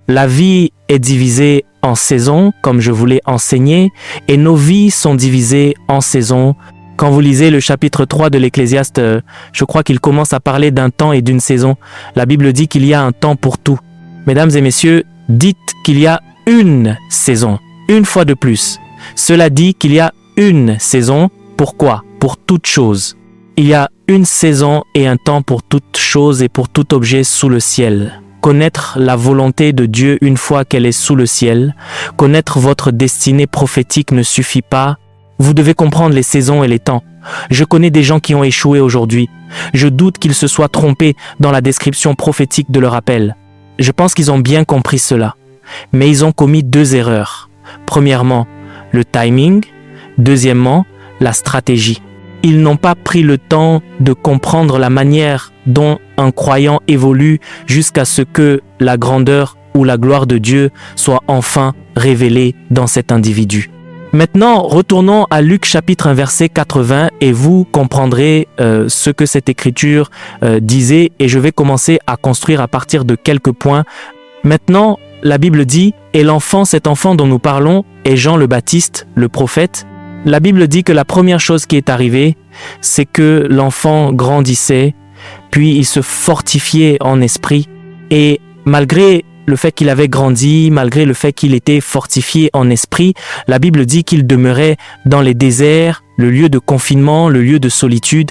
La vie est divisée en saisons, comme je vous l'ai enseigné, et nos vies sont divisées en saisons. Quand vous lisez le chapitre 3 de l'Ecclésiaste, je crois qu'il commence à parler d'un temps et d'une saison. La Bible dit qu'il y a un temps pour tout. Mesdames et messieurs, dites qu'il y a une saison, une fois de plus. Cela dit qu'il y a une saison. Pourquoi? Pour toute chose. Il y a une saison et un temps pour toute chose et pour tout objet sous le ciel. Connaître la volonté de Dieu une fois qu'elle est sous le ciel, connaître votre destinée prophétique ne suffit pas. Vous devez comprendre les saisons et les temps. Je connais des gens qui ont échoué aujourd'hui. Je doute qu'ils se soient trompés dans la description prophétique de leur appel. Je pense qu'ils ont bien compris cela. Mais ils ont commis deux erreurs. Premièrement, le timing. Deuxièmement, la stratégie. Ils n'ont pas pris le temps de comprendre la manière dont un croyant évolue jusqu'à ce que la grandeur ou la gloire de Dieu soit enfin révélée dans cet individu. Maintenant, retournons à Luc chapitre 1 verset 80 et vous comprendrez ce que cette écriture disait et je vais commencer à construire à partir de quelques points. Maintenant, la Bible dit « Et l'enfant, cet enfant dont nous parlons, est Jean le Baptiste, le prophète ». La Bible dit que la première chose qui est arrivée, c'est que l'enfant grandissait, puis il se fortifiait en esprit et malgré le fait qu'il avait grandi, malgré le fait qu'il était fortifié en esprit, la Bible dit qu'il demeurait dans les déserts, le lieu de confinement, le lieu de solitude,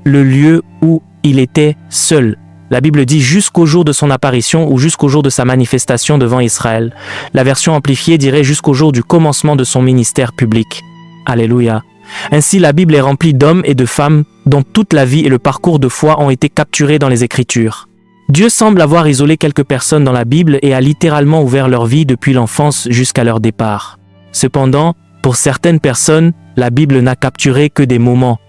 le lieu où il était seul. La Bible dit jusqu'au jour de son apparition ou jusqu'au jour de sa manifestation devant Israël. La version amplifiée dirait jusqu'au jour du commencement de son ministère public. Alléluia. Ainsi, la Bible est remplie d'hommes et de femmes dont toute la vie et le parcours de foi ont été capturés dans les Écritures. Dieu semble avoir isolé quelques personnes dans la Bible et a littéralement ouvert leur vie depuis l'enfance jusqu'à leur départ. Cependant, pour certaines personnes, la Bible n'a capturé que des moments.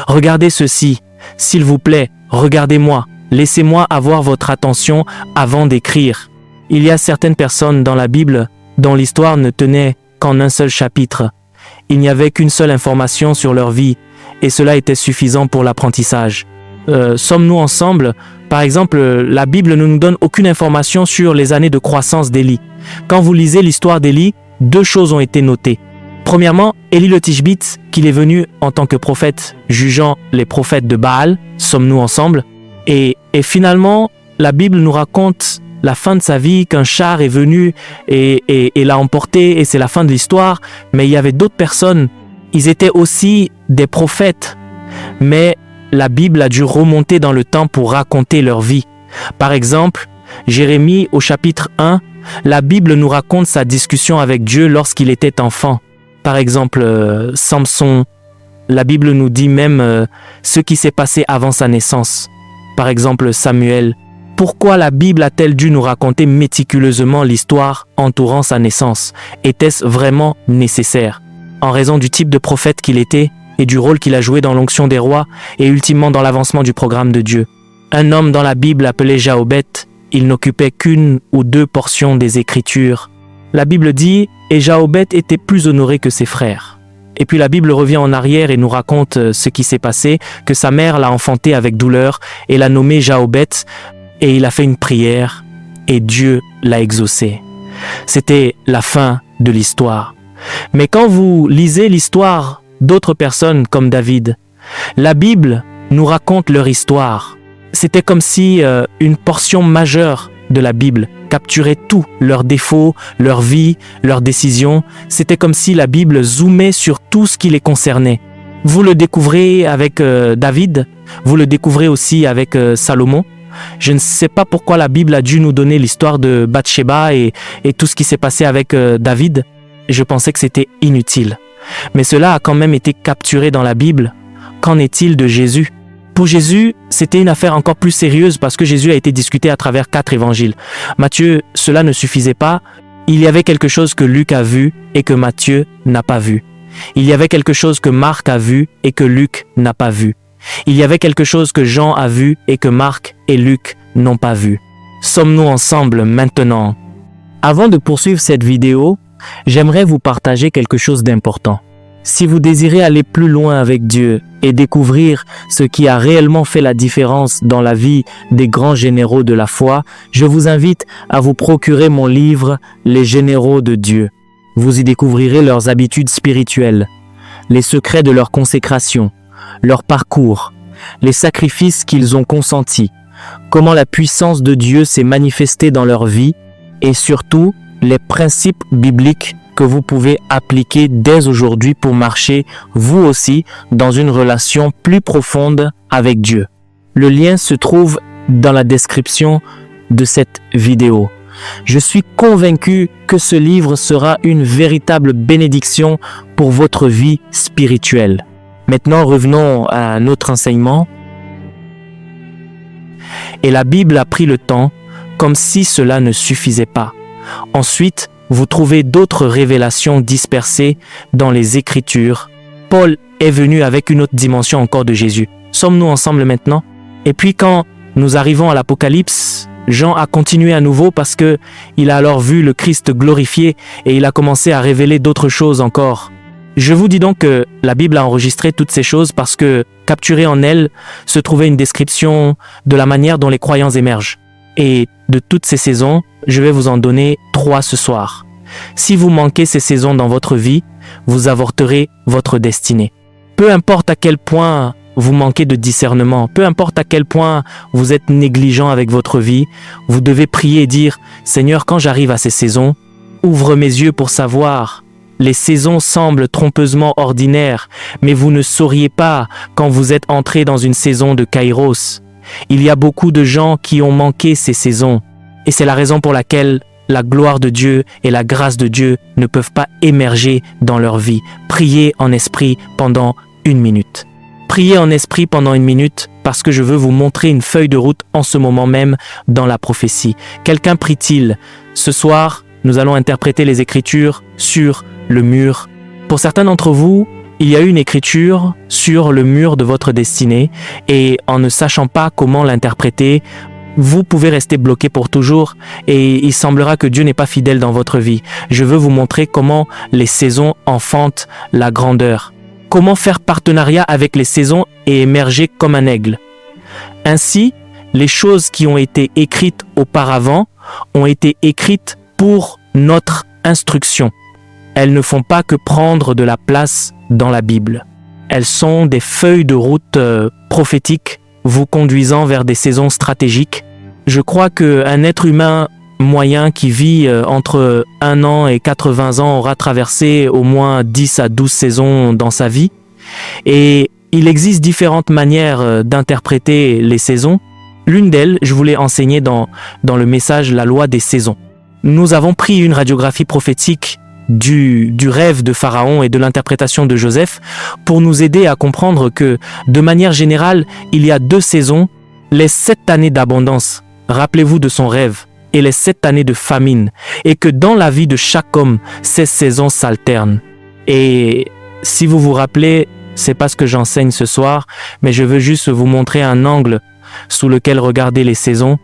Regardez ceci. S'il vous plaît, regardez-moi. Laissez-moi avoir votre attention avant d'écrire. Il y a certaines personnes dans la Bible dont l'histoire ne tenait qu'en un seul chapitre. Il n'y avait qu'une seule information sur leur vie et cela était suffisant pour l'apprentissage. Sommes-nous ensemble? Par exemple, la Bible ne nous donne aucune information sur les années de croissance d'Élie. Quand vous lisez l'histoire d'Élie, deux choses ont été notées. Premièrement, Élie le Tishbite, qu'il est venu en tant que prophète, jugeant les prophètes de Baal. Sommes-nous ensemble? Et finalement, la Bible nous raconte la fin de sa vie, qu'un char est venu et l'a emporté et c'est la fin de l'histoire. Mais il y avait d'autres personnes. Ils étaient aussi des prophètes. Mais la Bible a dû remonter dans le temps pour raconter leur vie. Par exemple, Jérémie au chapitre 1, la Bible nous raconte sa discussion avec Dieu lorsqu'il était enfant. Par exemple, Samson, la Bible nous dit même ce qui s'est passé avant sa naissance. Par exemple, Samuel. Pourquoi la Bible a-t-elle dû nous raconter méticuleusement l'histoire entourant sa naissance? Était-ce vraiment nécessaire? En raison du type de prophète qu'il était et du rôle qu'il a joué dans l'onction des rois et ultimement dans l'avancement du programme de Dieu. Un homme dans la Bible appelé Jaobet, il n'occupait qu'une ou deux portions des Écritures. La Bible dit « Et Jaobet était plus honoré que ses frères ». Et puis la Bible revient en arrière et nous raconte ce qui s'est passé, que sa mère l'a enfanté avec douleur et l'a nommé Jaobet. Et il a fait une prière et Dieu l'a exaucé. C'était la fin de l'histoire. Mais quand vous lisez l'histoire d'autres personnes comme David, la Bible nous raconte leur histoire. C'était comme si une portion majeure de la Bible capturait tous leurs défauts, leur vie, leurs décisions. C'était comme si la Bible zoomait sur tout ce qui les concernait. Vous le découvrez avec David, vous le découvrez aussi avec Salomon. Je ne sais pas pourquoi la Bible a dû nous donner l'histoire de Bathsheba et tout ce qui s'est passé avec David. Je pensais que c'était inutile. Mais cela a quand même été capturé dans la Bible. Qu'en est-il de Jésus? Pour Jésus, c'était une affaire encore plus sérieuse parce que Jésus a été discuté à travers 4 évangiles. Matthieu, cela ne suffisait pas. Il y avait quelque chose que Luc a vu et que Matthieu n'a pas vu. Il y avait quelque chose que Marc a vu et que Luc n'a pas vu. Il y avait quelque chose que Jean a vu et que Marc et Luc n'ont pas vu. Sommes-nous ensemble maintenant? Avant de poursuivre cette vidéo, j'aimerais vous partager quelque chose d'important. Si vous désirez aller plus loin avec Dieu et découvrir ce qui a réellement fait la différence dans la vie des grands généraux de la foi, je vous invite à vous procurer mon livre « Les généraux de Dieu ». Vous y découvrirez leurs habitudes spirituelles, les secrets de leur consécration, leur parcours, les sacrifices qu'ils ont consentis, comment la puissance de Dieu s'est manifestée dans leur vie et surtout les principes bibliques que vous pouvez appliquer dès aujourd'hui pour marcher, vous aussi, dans une relation plus profonde avec Dieu. Le lien se trouve dans la description de cette vidéo. Je suis convaincu que ce livre sera une véritable bénédiction pour votre vie spirituelle. Maintenant, revenons à notre enseignement. Et la Bible a pris le temps, comme si cela ne suffisait pas. Ensuite, vous trouvez d'autres révélations dispersées dans les Écritures. Paul est venu avec une autre dimension encore de Jésus. Sommes-nous ensemble maintenant? Et puis quand nous arrivons à l'Apocalypse, Jean a continué à nouveau parce que il a alors vu le Christ glorifié et il a commencé à révéler d'autres choses encore. Je vous dis donc que la Bible a enregistré toutes ces choses parce que, capturée en elle, se trouvait une description de la manière dont les croyants émergent. Et de toutes ces saisons, je vais vous en donner 3 ce soir. Si vous manquez ces saisons dans votre vie, vous avorterez votre destinée. Peu importe à quel point vous manquez de discernement, peu importe à quel point vous êtes négligent avec votre vie, vous devez prier et dire « Seigneur, quand j'arrive à ces saisons, ouvre mes yeux pour savoir. Les saisons semblent trompeusement ordinaires, mais vous ne sauriez pas quand vous êtes entré dans une saison de Kairos. Il y a beaucoup de gens qui ont manqué ces saisons, et c'est la raison pour laquelle la gloire de Dieu et la grâce de Dieu ne peuvent pas émerger dans leur vie. Priez en esprit pendant 1 minute. Priez en esprit pendant 1 minute parce que je veux vous montrer une feuille de route en ce moment même dans la prophétie. Quelqu'un prie-t-il? Ce soir, nous allons interpréter les Écritures sur le mur. Pour certains d'entre vous, il y a une écriture sur le mur de votre destinée et en ne sachant pas comment l'interpréter, vous pouvez rester bloqué pour toujours et il semblera que Dieu n'est pas fidèle dans votre vie. Je veux vous montrer comment les saisons enfantent la grandeur. Comment faire partenariat avec les saisons et émerger comme un aigle. Ainsi, les choses qui ont été écrites auparavant ont été écrites pour notre instruction. Elles ne font pas que prendre de la place dans la Bible. Elles sont des feuilles de route prophétiques vous conduisant vers des saisons stratégiques. Je crois qu'un être humain moyen qui vit entre 1 an et 80 ans aura traversé au moins 10 à 12 saisons dans sa vie. Et il existe différentes manières d'interpréter les saisons. L'une d'elles, je vous l'ai enseigné dans le message « La loi des saisons ». Nous avons pris une radiographie prophétique du rêve de Pharaon et de l'interprétation de Joseph pour nous aider à comprendre que, de manière générale, il y a 2 saisons, les 7 années d'abondance, rappelez-vous de son rêve, et les 7 années de famine, et que dans la vie de chaque homme, ces saisons s'alternent. Et si vous vous rappelez, c'est pas ce que j'enseigne ce soir, mais je veux juste vous montrer un angle sous lequel regarder les saisons.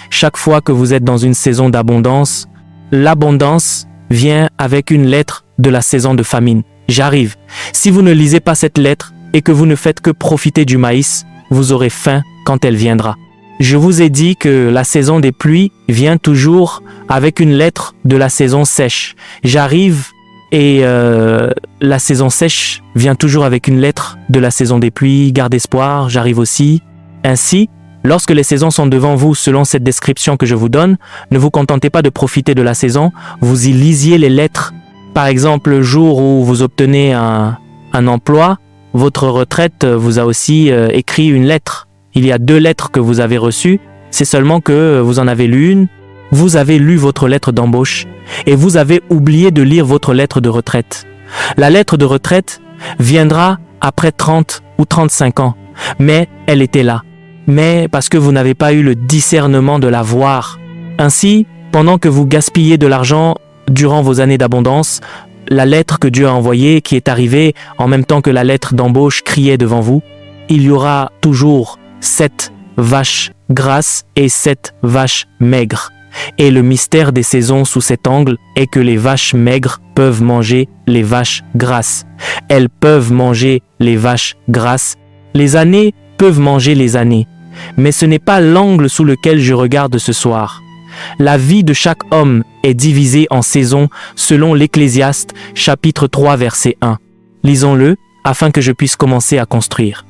Chaque fois que vous êtes dans une saison d'abondance, l'abondance vient avec une lettre de la saison de famine. J'arrive. Si vous ne lisez pas cette lettre et que vous ne faites que profiter du maïs, vous aurez faim quand elle viendra. Je vous ai dit que la saison des pluies vient toujours avec une lettre de la saison sèche. J'arrive et la saison sèche vient toujours avec une lettre de la saison des pluies. Garde espoir, j'arrive aussi. Ainsi, lorsque les saisons sont devant vous selon cette description que je vous donne, ne vous contentez pas de profiter de la saison, vous y lisiez les lettres. Par exemple, le jour où vous obtenez un emploi, votre retraite vous a aussi écrit une lettre. Il y a 2 lettres que vous avez reçues, c'est seulement que vous en avez lu une. Vous avez lu votre lettre d'embauche et vous avez oublié de lire votre lettre de retraite. La lettre de retraite viendra après 30 ou 35 ans, mais elle était là. Mais parce que vous n'avez pas eu le discernement de la voir. Ainsi, pendant que vous gaspillez de l'argent durant vos années d'abondance, la lettre que Dieu a envoyée, qui est arrivée en même temps que la lettre d'embauche criait devant vous, il y aura toujours 7 vaches grasses et 7 vaches maigres. Et le mystère des saisons sous cet angle est que les vaches maigres peuvent manger les vaches grasses. Elles peuvent manger les vaches grasses. Les années peuvent manger les années. Mais ce n'est pas l'angle sous lequel je regarde ce soir. La vie de chaque homme est divisée en saisons selon l'Ecclésiaste chapitre 3 verset 1. Lisons-le afin que je puisse commencer à construire.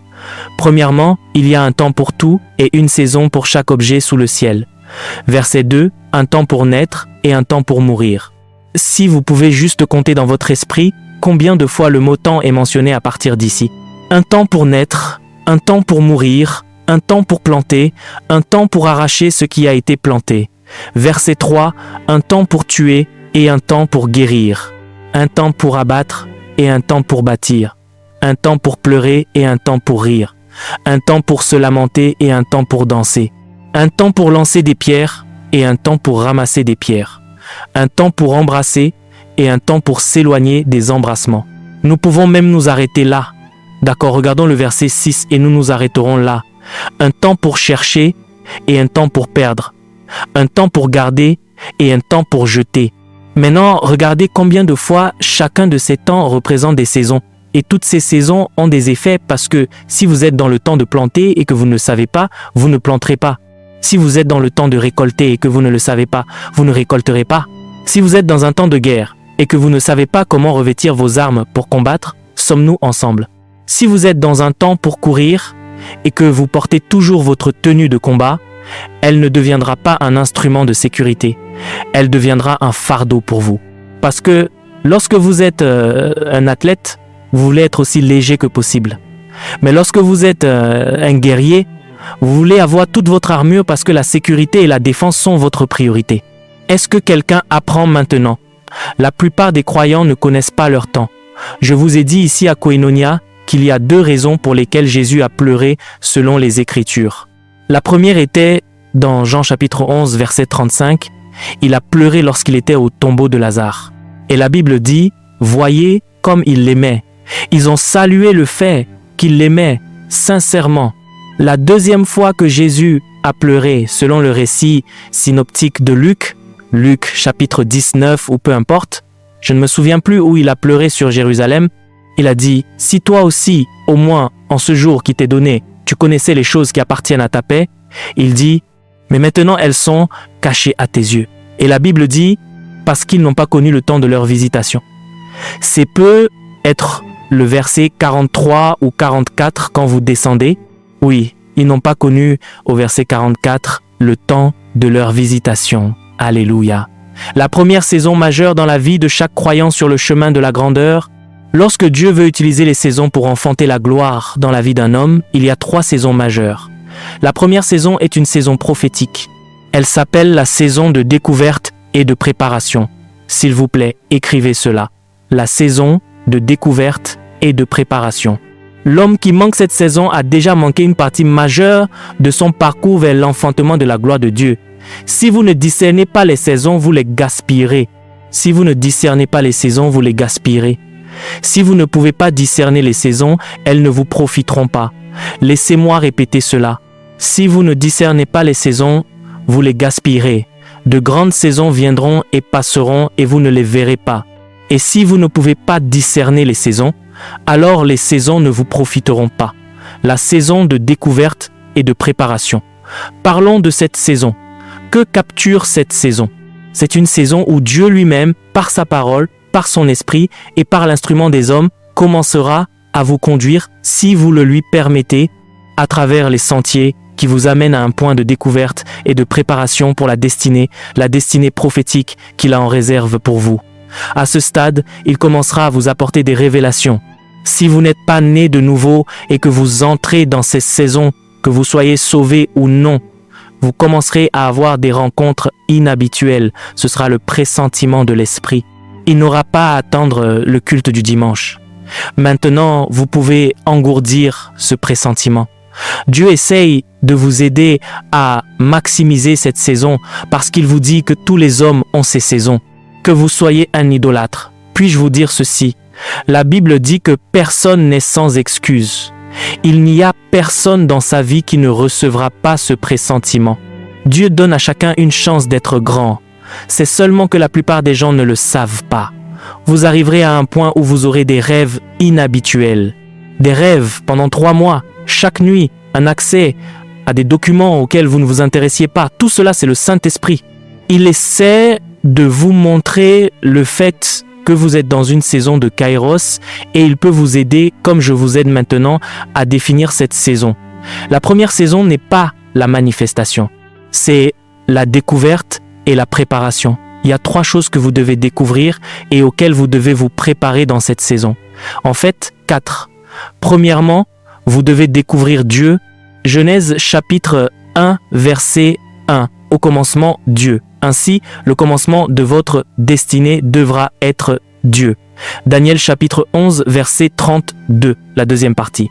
Premièrement, il y a un temps pour tout et une saison pour chaque objet sous le ciel. Verset 2, un temps pour naître et un temps pour mourir. Si vous pouvez juste compter dans votre esprit, combien de fois le mot temps est mentionné à partir d'ici? Un temps pour naître, un temps pour mourir, un temps pour planter, un temps pour arracher ce qui a été planté. Verset 3, un temps pour tuer et un temps pour guérir. Un temps pour abattre et un temps pour bâtir. Un temps pour pleurer et un temps pour rire. Un temps pour se lamenter et un temps pour danser. Un temps pour lancer des pierres et un temps pour ramasser des pierres. Un temps pour embrasser et un temps pour s'éloigner des embrassements. Nous pouvons même nous arrêter là. D'accord, regardons le verset 6 et nous nous arrêterons là. Un temps pour chercher et un temps pour perdre. Un temps pour garder et un temps pour jeter. Maintenant, regardez combien de fois chacun de ces temps représente des saisons. Et toutes ces saisons ont des effets parce que si vous êtes dans le temps de planter et que vous ne le savez pas, vous ne planterez pas. Si vous êtes dans le temps de récolter et que vous ne le savez pas, vous ne récolterez pas. Si vous êtes dans un temps de guerre et que vous ne savez pas comment revêtir vos armes pour combattre, sommes-nous ensemble? Si vous êtes dans un temps pour courir et que vous portez toujours votre tenue de combat, elle ne deviendra pas un instrument de sécurité. Elle deviendra un fardeau pour vous. Parce que lorsque vous êtes un athlète, vous voulez être aussi léger que possible. Mais lorsque vous êtes un guerrier, vous voulez avoir toute votre armure parce que la sécurité et la défense sont votre priorité. Est-ce que quelqu'un apprend maintenant? La plupart des croyants ne connaissent pas leur temps. Je vous ai dit ici à Koinonia qu'il y a 2 raisons pour lesquelles Jésus a pleuré selon les Écritures. La première était dans Jean chapitre 11 verset 35. Il a pleuré lorsqu'il était au tombeau de Lazare. Et la Bible dit, voyez comme il l'aimait. Ils ont salué le fait qu'il l'aimait sincèrement. La deuxième fois que Jésus a pleuré, selon le récit synoptique de Luc, Luc chapitre 19 ou peu importe, je ne me souviens plus où il a pleuré sur Jérusalem, il a dit, si toi aussi, au moins en ce jour qui t'est donné, tu connaissais les choses qui appartiennent à ta paix, il dit, mais maintenant elles sont cachées à tes yeux. Et la Bible dit, parce qu'ils n'ont pas connu le temps de leur visitation. C'est peut être le verset 43 ou 44 quand vous descendez. Oui, ils n'ont pas connu au verset 44 le temps de leur visitation. Alléluia. La première saison majeure dans la vie de chaque croyant sur le chemin de la grandeur. Lorsque Dieu veut utiliser les saisons pour enfanter la gloire dans la vie d'un homme, il y a 3 saisons majeures. La première saison est une saison prophétique. Elle s'appelle la saison de découverte et de préparation. S'il vous plaît, écrivez cela. La saison de découverte et de préparation. L'homme qui manque cette saison a déjà manqué une partie majeure de son parcours vers l'enfantement de la gloire de Dieu. Si vous ne discernez pas les saisons, vous les gaspillerez. Si vous ne discernez pas les saisons, vous les gaspillerez. Si vous ne pouvez pas discerner les saisons, elles ne vous profiteront pas. Laissez-moi répéter cela. Si vous ne discernez pas les saisons, vous les gaspillerez. De grandes saisons viendront et passeront et vous ne les verrez pas. Et si vous ne pouvez pas discerner les saisons, alors les saisons ne vous profiteront pas. La saison de découverte et de préparation. Parlons de cette saison. Que capture cette saison? C'est une saison où Dieu lui-même, par sa parole, par son esprit et par l'instrument des hommes, commencera à vous conduire, si vous le lui permettez, à travers les sentiers qui vous amènent à un point de découverte et de préparation pour la destinée prophétique qu'il a en réserve pour vous. À ce stade, il commencera à vous apporter des révélations. Si vous n'êtes pas né de nouveau et que vous entrez dans ces saisons, que vous soyez sauvé ou non, vous commencerez à avoir des rencontres inhabituelles. Ce sera le pressentiment de l'esprit. Il n'aura pas à attendre le culte du dimanche. Maintenant, vous pouvez engourdir ce pressentiment. Dieu essaye de vous aider à maximiser cette saison parce qu'il vous dit que tous les hommes ont ces saisons. Que vous soyez un idolâtre. Puis-je vous dire ceci? La Bible dit que personne n'est sans excuse. Il n'y a personne dans sa vie qui ne recevra pas ce pressentiment. Dieu donne à chacun une chance d'être grand. C'est seulement que la plupart des gens ne le savent pas. Vous arriverez à un point où vous aurez des rêves inhabituels. Des rêves pendant 3 mois, chaque nuit, un accès à des documents auxquels vous ne vous intéressiez pas. Tout cela, c'est le Saint-Esprit. Il essaie de vous montrer le fait que vous êtes dans une saison de Kairos et il peut vous aider, comme je vous aide maintenant, à définir cette saison. La première saison n'est pas la manifestation. C'est la découverte et la préparation. Il y a 3 choses que vous devez découvrir et auxquelles vous devez vous préparer dans cette saison. En fait, 4. Premièrement, vous devez découvrir Dieu. Genèse chapitre 1, verset 1. Au commencement, Dieu. Ainsi, le commencement de votre destinée devra être Dieu. Daniel chapitre 11, verset 32, la deuxième partie.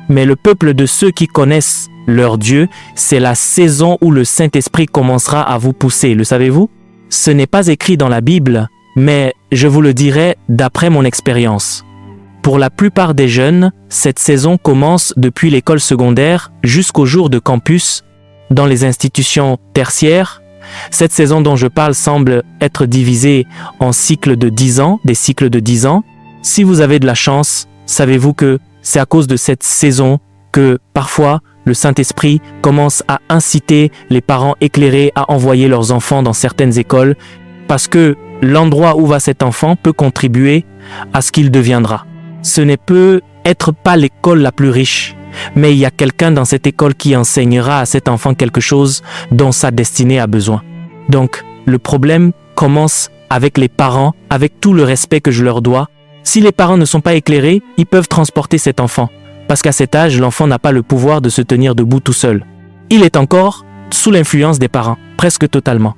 Mais le peuple de ceux qui connaissent leur Dieu, c'est la saison où le Saint-Esprit commencera à vous pousser. Le savez-vous? Ce n'est pas écrit dans la Bible, mais je vous le dirai d'après mon expérience. Pour la plupart des jeunes, cette saison commence depuis l'école secondaire jusqu'au jour de campus, dans les institutions tertiaires. Cette saison dont je parle semble être divisée en cycles de 10 ans, des cycles de 10 ans. Si vous avez de la chance, savez-vous que c'est à cause de cette saison que parfois le Saint-Esprit commence à inciter les parents éclairés à envoyer leurs enfants dans certaines écoles parce que l'endroit où va cet enfant peut contribuer à ce qu'il deviendra. Ce ne peut être pas l'école la plus riche, mais il y a quelqu'un dans cette école qui enseignera à cet enfant quelque chose dont sa destinée a besoin. Donc, le problème commence avec les parents, avec tout le respect que je leur dois. Si les parents ne sont pas éclairés, ils peuvent transporter cet enfant. Parce qu'à cet âge, l'enfant n'a pas le pouvoir de se tenir debout tout seul. Il est encore sous l'influence des parents, presque totalement.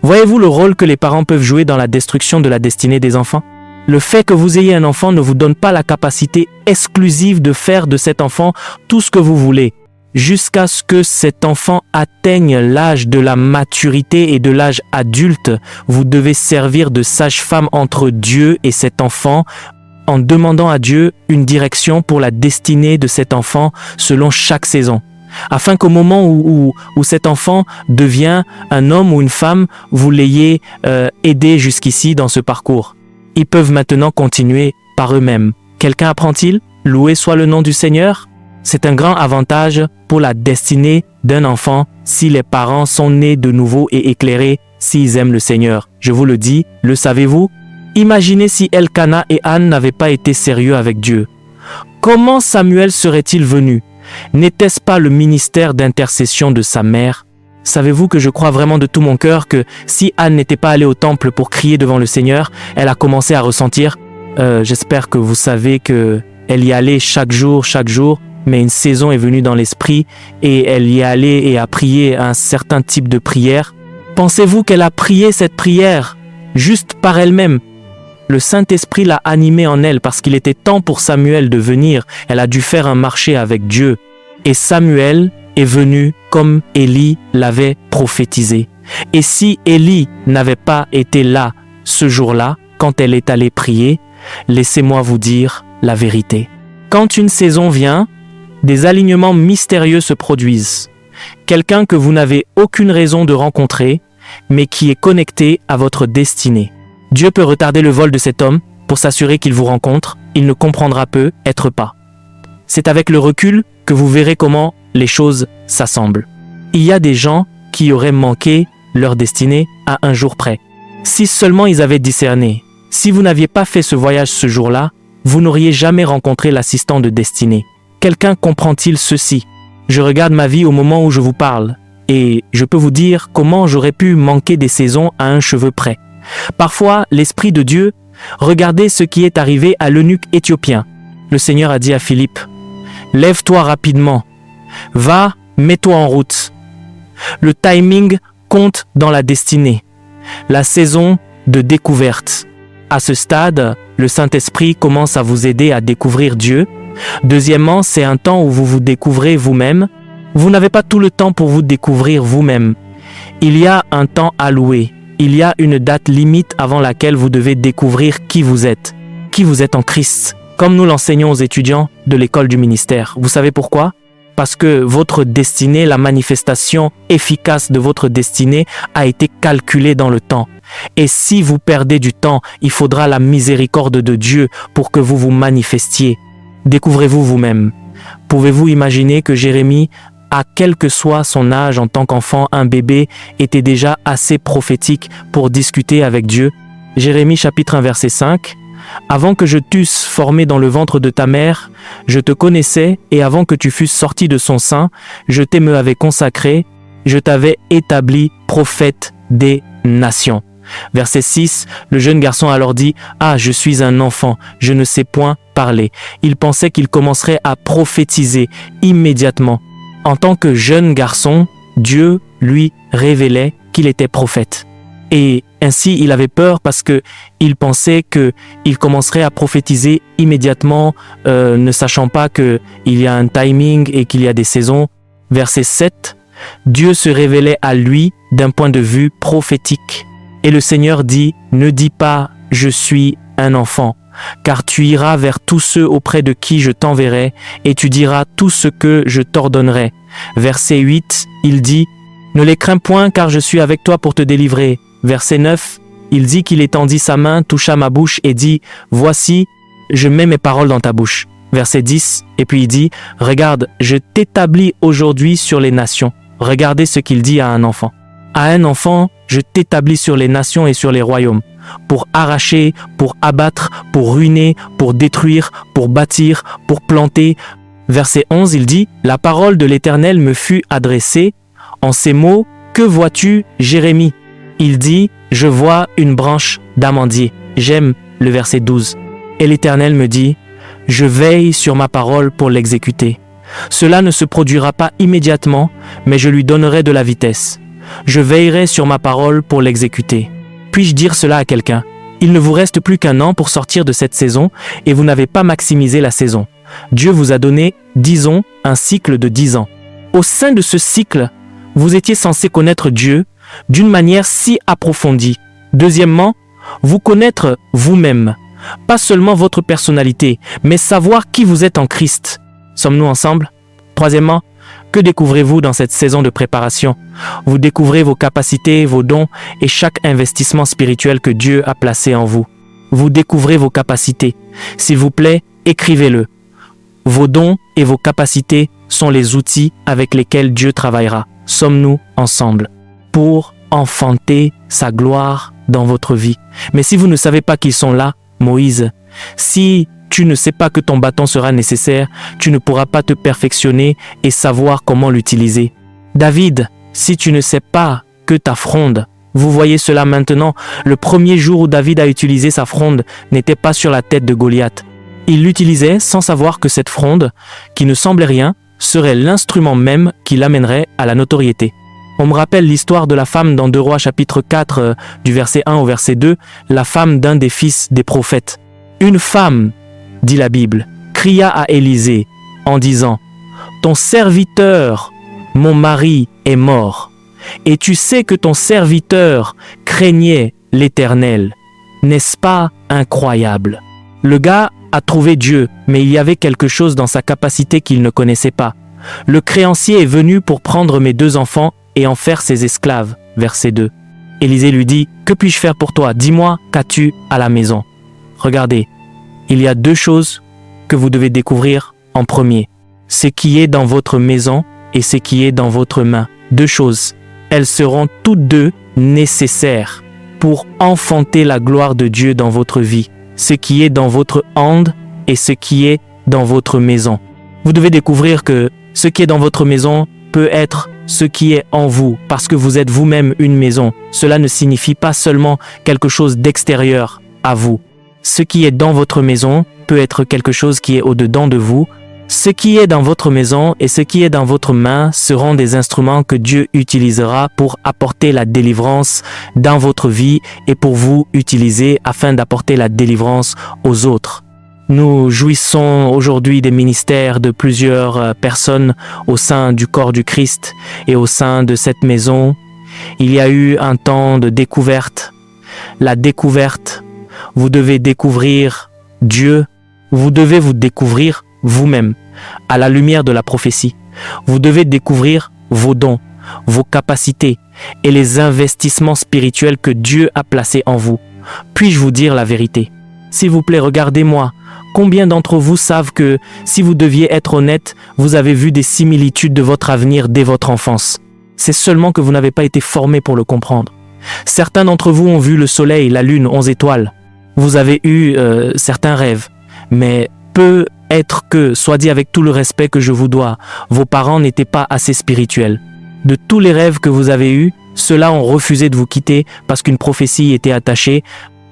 Voyez-vous le rôle que les parents peuvent jouer dans la destruction de la destinée des enfants? Le fait que vous ayez un enfant ne vous donne pas la capacité exclusive de faire de cet enfant tout ce que vous voulez, jusqu'à ce que cet enfant atteigne l'âge de la maturité et de l'âge adulte. Vous devez servir de sage-femme entre Dieu et cet enfant, en demandant à Dieu une direction pour la destinée de cet enfant selon chaque saison. Afin qu'au moment où cet enfant devient un homme ou une femme, vous l'ayez aidé jusqu'ici dans ce parcours. Ils peuvent maintenant continuer par eux-mêmes. Quelqu'un apprend-il? Loué soit le nom du Seigneur. C'est un grand avantage pour la destinée d'un enfant si les parents sont nés de nouveau et éclairés, s'ils aiment le Seigneur. Je vous le dis, le savez-vous? Imaginez si Elkana et Anne n'avaient pas été sérieux avec Dieu. Comment Samuel serait-il venu? N'était-ce pas le ministère d'intercession de sa mère? Savez-vous que je crois vraiment de tout mon cœur que si Anne n'était pas allée au temple pour crier devant le Seigneur, elle a commencé à ressentir, j'espère que vous savez qu'elle y allait chaque jour, mais une saison est venue dans l'esprit et elle y allait et a prié un certain type de prière. Pensez-vous qu'elle a prié cette prière juste par elle-même? Le Saint-Esprit l'a animée en elle parce qu'il était temps pour Samuel de venir. Elle a dû faire un marché avec Dieu. Et Samuel est venu comme Élie l'avait prophétisé. Et si Élie n'avait pas été là ce jour-là, quand elle est allée prier, laissez-moi vous dire la vérité. Quand une saison vient, des alignements mystérieux se produisent. Quelqu'un que vous n'avez aucune raison de rencontrer, mais qui est connecté à votre destinée. Dieu peut retarder le vol de cet homme pour s'assurer qu'il vous rencontre. Il ne comprendra peu être pas. C'est avec le recul que vous verrez comment les choses s'assemblent. Il y a des gens qui auraient manqué leur destinée à un jour près. Si seulement ils avaient discerné. Si vous n'aviez pas fait ce voyage ce jour-là, vous n'auriez jamais rencontré l'assistant de destinée. Quelqu'un comprend-il ceci? Je regarde ma vie au moment où je vous parle et je peux vous dire comment j'aurais pu manquer des saisons à un cheveu près. Parfois, l'Esprit de Dieu, regardez ce qui est arrivé à l'eunuque éthiopien. Le Seigneur a dit à Philippe, « Lève-toi rapidement, va, mets-toi en route. » Le timing compte dans la destinée, la saison de découverte. À ce stade, le Saint-Esprit commence à vous aider à découvrir Dieu. Deuxièmement, c'est un temps où vous vous découvrez vous-même. Vous n'avez pas tout le temps pour vous découvrir vous-même. Il y a un temps alloué. Il y a une date limite avant laquelle vous devez découvrir qui vous êtes en Christ, comme nous l'enseignons aux étudiants de l'école du ministère. Vous savez pourquoi? parce que votre destinée, la manifestation efficace de votre destinée a été calculée dans le temps. Et si vous perdez du temps, il faudra la miséricorde de Dieu pour que vous vous manifestiez. Découvrez-vous vous-même. Pouvez-vous imaginer que Jérémie, à quel que soit son âge en tant qu'enfant, un bébé, était déjà assez prophétique pour discuter avec Dieu? Jérémie chapitre 1 verset 5. Avant que je t'eusse formé dans le ventre de ta mère, je te connaissais, et avant que tu fusses sorti de son sein, je me avais consacré, je t'avais établi prophète des nations. Verset 6, le jeune garçon alors dit « Ah, je suis un enfant, je ne sais point parler. » Il pensait qu'il commencerait à prophétiser immédiatement. En tant que jeune garçon, Dieu lui révélait qu'il était prophète. Et ainsi, il avait peur parce que il pensait qu'il commencerait à prophétiser immédiatement, ne sachant pas qu'il y a un timing et qu'il y a des saisons. Verset 7, Dieu se révélait à lui d'un point de vue prophétique. Et le Seigneur dit, ne dis pas, je suis un enfant, car tu iras vers tous ceux auprès de qui je t'enverrai, et tu diras tout ce que je t'ordonnerai. Verset 8, il dit, ne les crains point, car je suis avec toi pour te délivrer. Verset 9, il dit qu'il étendit sa main, toucha ma bouche et dit, voici, je mets mes paroles dans ta bouche. Verset 10, et puis il dit, regarde, je t'établis aujourd'hui sur les nations. Regardez ce qu'il dit à un enfant. À un enfant, je t'établis sur les nations et sur les royaumes, pour arracher, pour abattre, pour ruiner, pour détruire, pour bâtir, pour planter. Verset 11, il dit, la parole de l'Éternel me fut adressée. En ces mots, que vois-tu, Jérémie? Il dit, je vois une branche d'amandier. J'aime le verset 12. Et l'Éternel me dit, je veille sur ma parole pour l'exécuter. Cela ne se produira pas immédiatement, mais je lui donnerai de la vitesse. Je veillerai sur ma parole pour l'exécuter. Puis-je dire cela à quelqu'un? Il ne vous reste plus qu'un an pour sortir de cette saison et vous n'avez pas maximisé la saison. Dieu vous a donné, disons, un cycle de 10 ans. Au sein de ce cycle, vous étiez censé connaître Dieu d'une manière si approfondie. Deuxièmement, vous connaître vous-même. Pas seulement votre personnalité, mais savoir qui vous êtes en Christ. Sommes-nous ensemble? Troisièmement, que découvrez-vous dans cette saison de préparation? Vous découvrez vos capacités, vos dons et chaque investissement spirituel que Dieu a placé en vous. Vous découvrez vos capacités. S'il vous plaît, écrivez-le. Vos dons et vos capacités sont les outils avec lesquels Dieu travaillera. Sommes-nous ensemble pour enfanter sa gloire dans votre vie? Mais si vous ne savez pas qu'ils sont là, Moïse, si tu ne sais pas que ton bâton sera nécessaire, tu ne pourras pas te perfectionner et savoir comment l'utiliser. David, si tu ne sais pas que ta fronde, vous voyez cela maintenant, le premier jour où David a utilisé sa fronde n'était pas sur la tête de Goliath. Il l'utilisait sans savoir que cette fronde, qui ne semblait rien, serait l'instrument même qui l'amènerait à la notoriété. On me rappelle l'histoire de la femme dans 2 Rois chapitre 4 du verset 1 au verset 2, la femme d'un des fils des prophètes. Une femme, dit la Bible, cria à Élisée en disant « Ton serviteur, mon mari, est mort, et tu sais que ton serviteur craignait l'Éternel. N'est-ce pas incroyable ?» Le gars a trouvé Dieu, mais il y avait quelque chose dans sa capacité qu'il ne connaissait pas. « Le créancier est venu pour prendre mes 2 enfants et en faire ses esclaves. » Verset 2. Élisée lui dit « Que puis-je faire pour toi? Dis-moi, qu'as-tu à la maison ?» Regardez, il y a 2 choses que vous devez découvrir en premier. Ce qui est dans votre maison et ce qui est dans votre main. 2 choses. Elles seront toutes 2 nécessaires pour enfanter la gloire de Dieu dans votre vie. Ce qui est dans votre hand et ce qui est dans votre maison. Vous devez découvrir que ce qui est dans votre maison peut être ce qui est en vous, parce que vous êtes vous-même une maison. Cela ne signifie pas seulement quelque chose d'extérieur à vous. Ce qui est dans votre maison peut être quelque chose qui est au-dedans de vous. Ce qui est dans votre maison et ce qui est dans votre main seront des instruments que Dieu utilisera pour apporter la délivrance dans votre vie et pour vous utiliser afin d'apporter la délivrance aux autres. Nous jouissons aujourd'hui des ministères de plusieurs personnes au sein du corps du Christ et au sein de cette maison. Il y a eu un temps de découverte. La découverte, vous devez découvrir Dieu, vous devez vous découvrir vous-même à la lumière de la prophétie. Vous devez découvrir vos dons, vos capacités et les investissements spirituels que Dieu a placés en vous. Puis-je vous dire la vérité? S'il vous plaît, regardez-moi. Combien d'entre vous savent que, si vous deviez être honnête, vous avez vu des similitudes de votre avenir dès votre enfance? C'est seulement que vous n'avez pas été formé pour le comprendre. Certains d'entre vous ont vu le soleil, la lune, 11 étoiles. Vous avez eu certains rêves, mais peut-être que, soit dit avec tout le respect que je vous dois, vos parents n'étaient pas assez spirituels. De tous les rêves que vous avez eus, ceux-là ont refusé de vous quitter parce qu'une prophétie était attachée.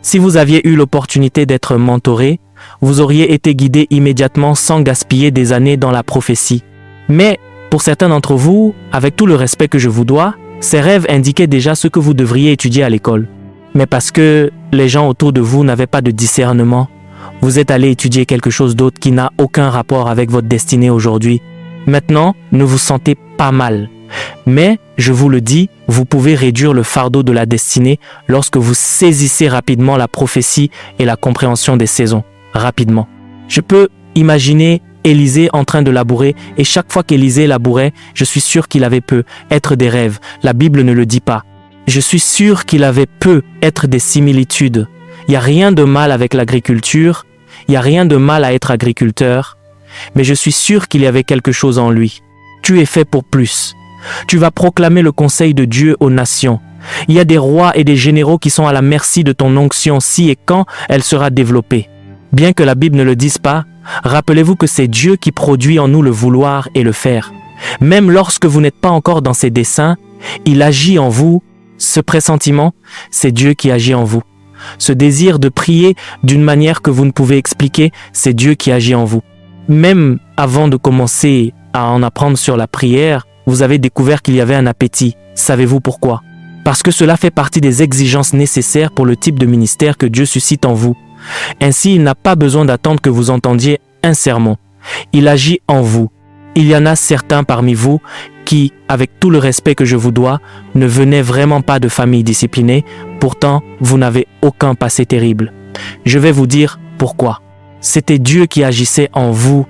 Si vous aviez eu l'opportunité d'être mentoré, vous auriez été guidé immédiatement sans gaspiller des années dans la prophétie. Mais pour certains d'entre vous, avec tout le respect que je vous dois, ces rêves indiquaient déjà ce que vous devriez étudier à l'école. Mais parce que les gens autour de vous n'avaient pas de discernement, vous êtes allé étudier quelque chose d'autre qui n'a aucun rapport avec votre destinée aujourd'hui. Maintenant, ne vous sentez pas mal. Mais, je vous le dis, vous pouvez réduire le fardeau de la destinée lorsque vous saisissez rapidement la prophétie et la compréhension des saisons. Rapidement. Je peux imaginer Élisée en train de labourer et chaque fois qu'Élisée labourait, je suis sûr qu'il avait peu être des rêves. La Bible ne le dit pas. Je suis sûr qu'il avait peu être des similitudes. Il n'y a rien de mal avec l'agriculture, il n'y a rien de mal à être agriculteur, mais je suis sûr qu'il y avait quelque chose en lui. Tu es fait pour plus. Tu vas proclamer le conseil de Dieu aux nations. Il y a des rois et des généraux qui sont à la merci de ton onction si et quand elle sera développée. Bien que la Bible ne le dise pas, rappelez-vous que c'est Dieu qui produit en nous le vouloir et le faire. Même lorsque vous n'êtes pas encore dans ses desseins, il agit en vous. Ce pressentiment, c'est Dieu qui agit en vous. Ce désir de prier d'une manière que vous ne pouvez expliquer, c'est Dieu qui agit en vous. Même avant de commencer à en apprendre sur la prière, vous avez découvert qu'il y avait un appétit. Savez-vous pourquoi? Parce que cela fait partie des exigences nécessaires pour le type de ministère que Dieu suscite en vous. Ainsi, il n'a pas besoin d'attendre que vous entendiez un sermon. Il agit en vous. Il y en a certains parmi vous qui, avec tout le respect que je vous dois, ne venaient vraiment pas de famille disciplinée. Pourtant, vous n'avez aucun passé terrible. Je vais vous dire pourquoi. C'était Dieu qui agissait en vous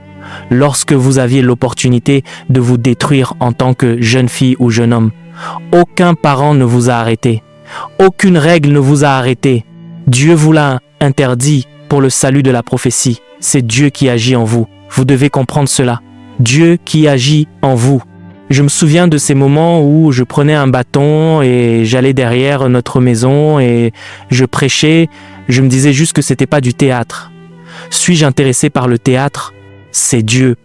lorsque vous aviez l'opportunité de vous détruire en tant que jeune fille ou jeune homme. Aucun parent ne vous a arrêté. Aucune règle ne vous a arrêté. Dieu vous l'a interdit pour le salut de la prophétie. C'est Dieu qui agit en vous. Vous devez comprendre cela. Dieu qui agit en vous. Je me souviens de ces moments où je prenais un bâton et j'allais derrière notre maison et je prêchais. Je me disais juste que c'était pas du théâtre. Suis-je intéressé par le théâtre? C'est Dieu.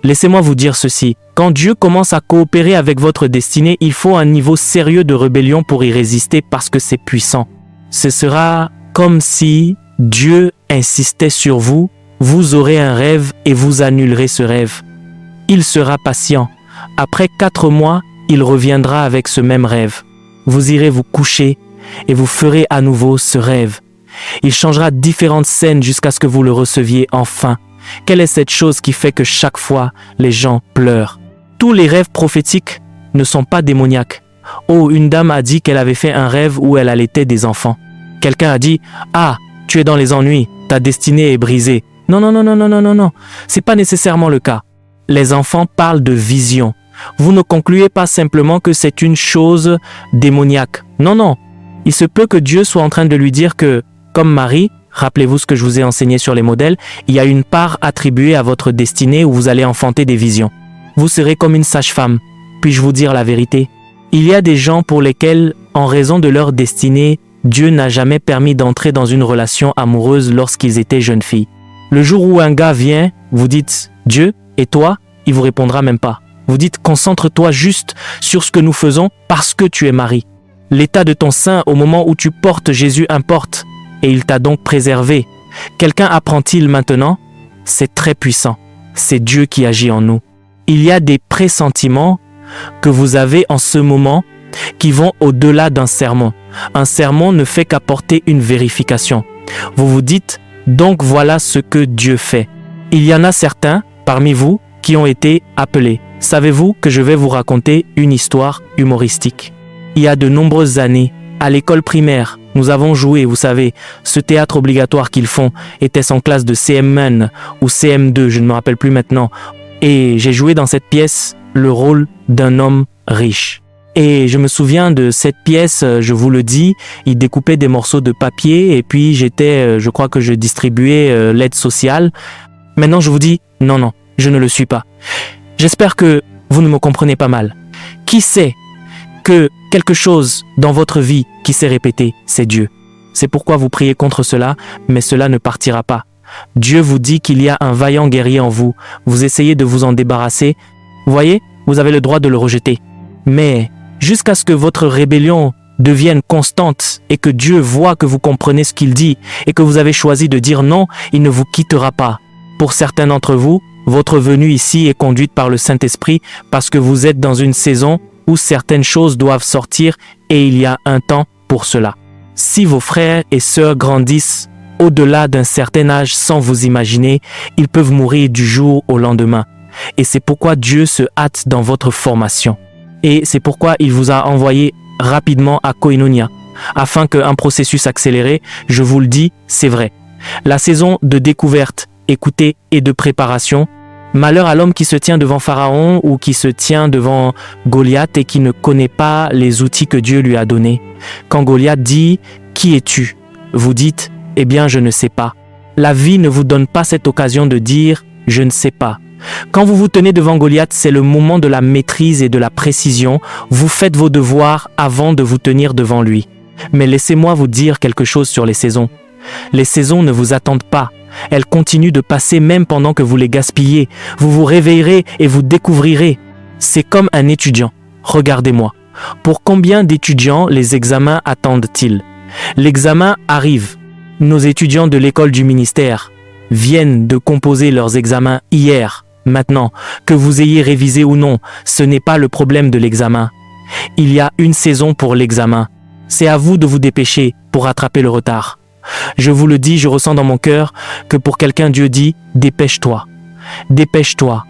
Laissez-moi vous dire ceci. Quand Dieu commence à coopérer avec votre destinée, il faut un niveau sérieux de rébellion pour y résister parce que c'est puissant. Ce sera comme si Dieu insistait sur vous, vous aurez un rêve et vous annulerez ce rêve. Il sera patient. Après 4 mois, il reviendra avec ce même rêve. Vous irez vous coucher et vous ferez à nouveau ce rêve. Il changera différentes scènes jusqu'à ce que vous le receviez enfin. Quelle est cette chose qui fait que chaque fois, les gens pleurent? Tous les rêves prophétiques ne sont pas démoniaques. Oh, une dame a dit qu'elle avait fait un rêve où elle allaitait des enfants. Quelqu'un a dit « Ah, tu es dans les ennuis, ta destinée est brisée. » Non, c'est pas nécessairement le cas. Les enfants parlent de vision. Vous ne concluez pas simplement que c'est une chose démoniaque. Non. Il se peut que Dieu soit en train de lui dire que, comme Marie, rappelez-vous ce que je vous ai enseigné sur les modèles, il y a une part attribuée à votre destinée où vous allez enfanter des visions. Vous serez comme une sage-femme. Puis-je vous dire la vérité? Il y a des gens pour lesquels, en raison de leur destinée, Dieu n'a jamais permis d'entrer dans une relation amoureuse lorsqu'ils étaient jeunes filles. Le jour où un gars vient, vous dites « Dieu, et toi ?» Il vous répondra même pas. Vous dites « Concentre-toi juste sur ce que nous faisons parce que tu es Marie. » L'état de ton sein au moment où tu portes Jésus importe et il t'a donc préservé. Quelqu'un apprend-il maintenant? C'est très puissant. C'est Dieu qui agit en nous. Il y a des pressentiments que vous avez en ce moment qui vont au-delà d'un sermon. Un sermon ne fait qu'apporter une vérification. Vous vous dites « Donc voilà ce que Dieu fait. » Il y en a certains parmi vous qui ont été appelés. Savez-vous que je vais vous raconter une histoire humoristique? Il y a de nombreuses années, à l'école primaire, nous avons joué, vous savez, ce théâtre obligatoire qu'ils font. Était-ce en classe de CM1 ou CM2, je ne me rappelle plus maintenant. Et j'ai joué dans cette pièce le rôle d'un homme riche. Et je me souviens de cette pièce, je vous le dis, il découpait des morceaux de papier et puis je crois que je distribuais l'aide sociale. Maintenant je vous dis, non, je ne le suis pas. J'espère que vous ne me comprenez pas mal. Qui sait que quelque chose dans votre vie qui s'est répété, c'est Dieu. C'est pourquoi vous priez contre cela, mais cela ne partira pas. Dieu vous dit qu'il y a un vaillant guerrier en vous. Vous essayez de vous en débarrasser. Vous voyez, vous avez le droit de le rejeter. Mais jusqu'à ce que votre rébellion devienne constante et que Dieu voit que vous comprenez ce qu'il dit et que vous avez choisi de dire non, il ne vous quittera pas. Pour certains d'entre vous, votre venue ici est conduite par le Saint-Esprit parce que vous êtes dans une saison où certaines choses doivent sortir et il y a un temps pour cela. Si vos frères et sœurs grandissent au-delà d'un certain âge sans vous imaginer, ils peuvent mourir du jour au lendemain. Et c'est pourquoi Dieu se hâte dans votre formation. Et c'est pourquoi il vous a envoyé rapidement à Koinonia, afin qu'un processus accéléré, je vous le dis, c'est vrai. La saison de découverte, écoutez, et de préparation. Malheur à l'homme qui se tient devant Pharaon ou qui se tient devant Goliath et qui ne connaît pas les outils que Dieu lui a donnés. Quand Goliath dit « Qui es-tu » vous dites « Eh bien, je ne sais pas ». La vie ne vous donne pas cette occasion de dire « Je ne sais pas ». Quand vous vous tenez devant Goliath, c'est le moment de la maîtrise et de la précision. Vous faites vos devoirs avant de vous tenir devant lui. Mais laissez-moi vous dire quelque chose sur les saisons. Les saisons ne vous attendent pas. Elles continuent de passer même pendant que vous les gaspillez. Vous vous réveillerez et vous découvrirez. C'est comme un étudiant. Regardez-moi. Pour combien d'étudiants les examens attendent-ils? L'examen arrive. Nos étudiants de l'école du ministère viennent de composer leurs examens hier. Maintenant, que vous ayez révisé ou non, ce n'est pas le problème de l'examen. Il y a une saison pour l'examen. C'est à vous de vous dépêcher pour rattraper le retard. Je vous le dis, je ressens dans mon cœur que pour quelqu'un Dieu dit « Dépêche-toi, dépêche-toi,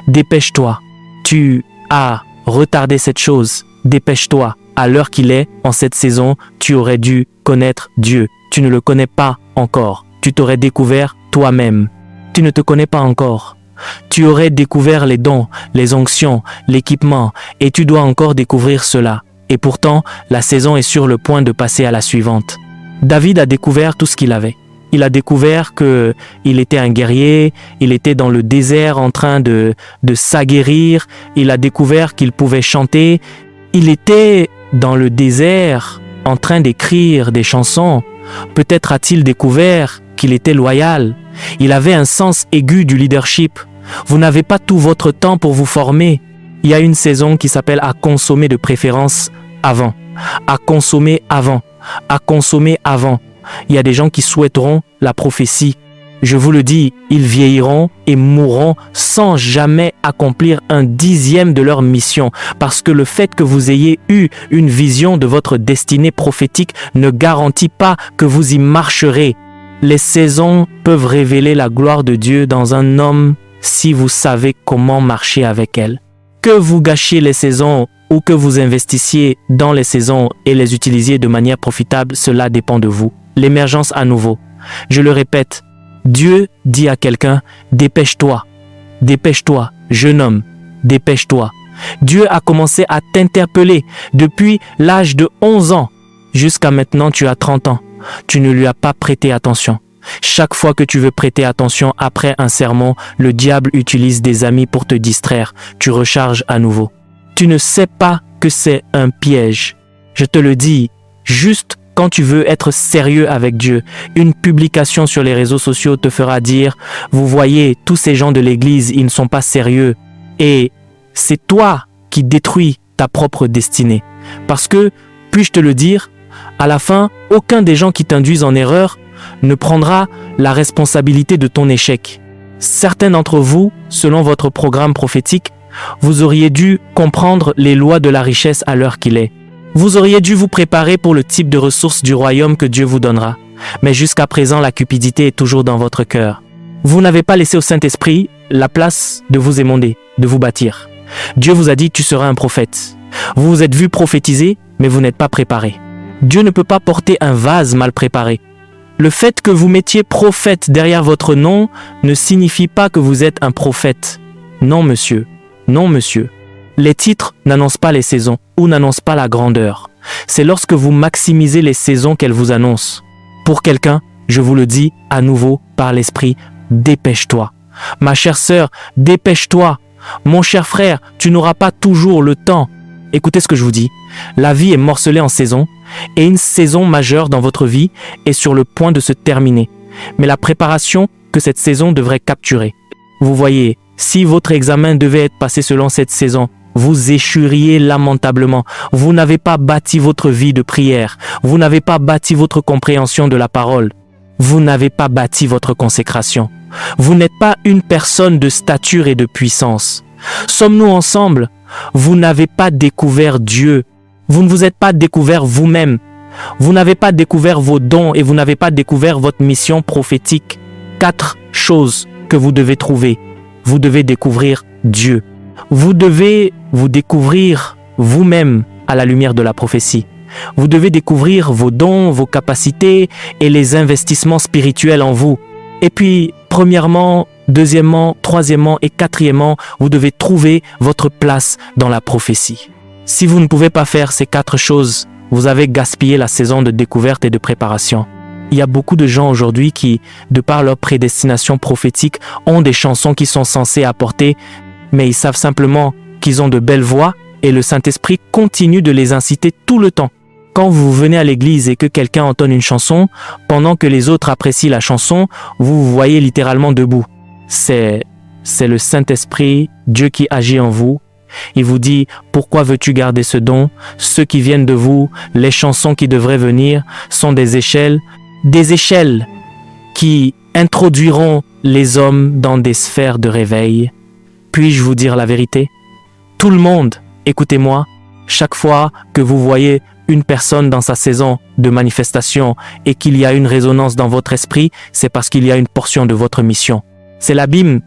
dépêche-toi. Tu as retardé cette chose, dépêche-toi. À l'heure qu'il est, en cette saison, tu aurais dû connaître Dieu. Tu ne le connais pas encore. Tu t'aurais découvert toi-même. Tu ne te connais pas encore. Tu aurais découvert les dons, les onctions, l'équipement, et tu dois encore découvrir cela. Et pourtant, la saison est sur le point de passer à la suivante. David a découvert tout ce qu'il avait. Il a découvert que il était un guerrier, il était dans le désert en train de s'aguerrir, il a découvert qu'il pouvait chanter, il était dans le désert en train d'écrire des chansons. Peut-être a-t-il découvert qu'il était loyal. Il avait un sens aigu du leadership. Vous n'avez pas tout votre temps pour vous former. Il y a une saison qui s'appelle à consommer de préférence avant. À consommer avant. À consommer avant. Il y a des gens qui souhaiteront la prophétie. Je vous le dis, ils vieilliront et mourront sans jamais accomplir 1/10 de leur mission. Parce que le fait que vous ayez eu une vision de votre destinée prophétique ne garantit pas que vous y marcherez. Les saisons peuvent révéler la gloire de Dieu dans un homme si vous savez comment marcher avec elle. Que vous gâchiez les saisons ou que vous investissiez dans les saisons et les utilisiez de manière profitable, cela dépend de vous. L'émergence à nouveau. Je le répète, Dieu dit à quelqu'un, dépêche-toi, dépêche-toi, jeune homme, dépêche-toi. Dieu a commencé à t'interpeller depuis l'âge de 11 ans. Jusqu'à maintenant, tu as 30 ans. Tu ne lui as pas prêté attention. Chaque fois que tu veux prêter attention après un sermon, le diable utilise des amis pour te distraire. Tu recharges à nouveau. Tu ne sais pas que c'est un piège. Je te le dis, juste quand tu veux être sérieux avec Dieu, une publication sur les réseaux sociaux te fera dire « Vous voyez, tous ces gens de l'église, ils ne sont pas sérieux. » Et c'est toi qui détruis ta propre destinée. Parce que, puis-je te le dire, à la fin, aucun des gens qui t'induisent en erreur ne prendra la responsabilité de ton échec. Certains d'entre vous, selon votre programme prophétique, vous auriez dû comprendre les lois de la richesse à l'heure qu'il est. Vous auriez dû vous préparer pour le type de ressources du royaume que Dieu vous donnera. Mais jusqu'à présent, la cupidité est toujours dans votre cœur. Vous n'avez pas laissé au Saint-Esprit la place de vous émonder, de vous bâtir. Dieu vous a dit, tu seras un prophète. Vous vous êtes vu prophétiser, mais vous n'êtes pas préparé. Dieu ne peut pas porter un vase mal préparé. Le fait que vous mettiez prophète derrière votre nom ne signifie pas que vous êtes un prophète. Non, monsieur. Non, monsieur. Les titres n'annoncent pas les saisons ou n'annoncent pas la grandeur. C'est lorsque vous maximisez les saisons qu'elles vous annoncent. Pour quelqu'un, je vous le dis à nouveau par l'Esprit, dépêche-toi. Ma chère sœur, dépêche-toi. Mon cher frère, tu n'auras pas toujours le temps. Écoutez ce que je vous dis. La vie est morcelée en saisons et une saison majeure dans votre vie est sur le point de se terminer. Mais la préparation que cette saison devrait capturer. Vous voyez, si votre examen devait être passé selon cette saison, vous échoueriez lamentablement. Vous n'avez pas bâti votre vie de prière. Vous n'avez pas bâti votre compréhension de la parole. Vous n'avez pas bâti votre consécration. Vous n'êtes pas une personne de stature et de puissance. Sommes-nous ensemble? Vous n'avez pas découvert Dieu. Vous ne vous êtes pas découvert vous-même. Vous n'avez pas découvert vos dons et vous n'avez pas découvert votre mission prophétique. 4 choses que vous devez trouver. Vous devez découvrir Dieu. Vous devez vous découvrir vous-même à la lumière de la prophétie. Vous devez découvrir vos dons, vos capacités et les investissements spirituels en vous. Et puis, premièrement, deuxièmement, troisièmement et quatrièmement, vous devez trouver votre place dans la prophétie. Si vous ne pouvez pas faire ces 4 choses, vous avez gaspillé la saison de découverte et de préparation. Il y a beaucoup de gens aujourd'hui qui, de par leur prédestination prophétique, ont des chansons qui sont censées apporter, mais ils savent simplement qu'ils ont de belles voix et le Saint-Esprit continue de les inciter tout le temps. Quand vous venez à l'église et que quelqu'un entonne une chanson, pendant que les autres apprécient la chanson, vous vous voyez littéralement debout. C'est le Saint-Esprit, Dieu qui agit en vous. Il vous dit, pourquoi veux-tu garder ce don? Ceux qui viennent de vous, les chansons qui devraient venir, sont des échelles qui introduiront les hommes dans des sphères de réveil. Puis-je vous dire la vérité? Tout le monde, écoutez-moi, chaque fois que vous voyez une personne dans sa saison de manifestation et qu'il y a une résonance dans votre esprit, c'est parce qu'il y a une portion de votre mission. C'est l'abîme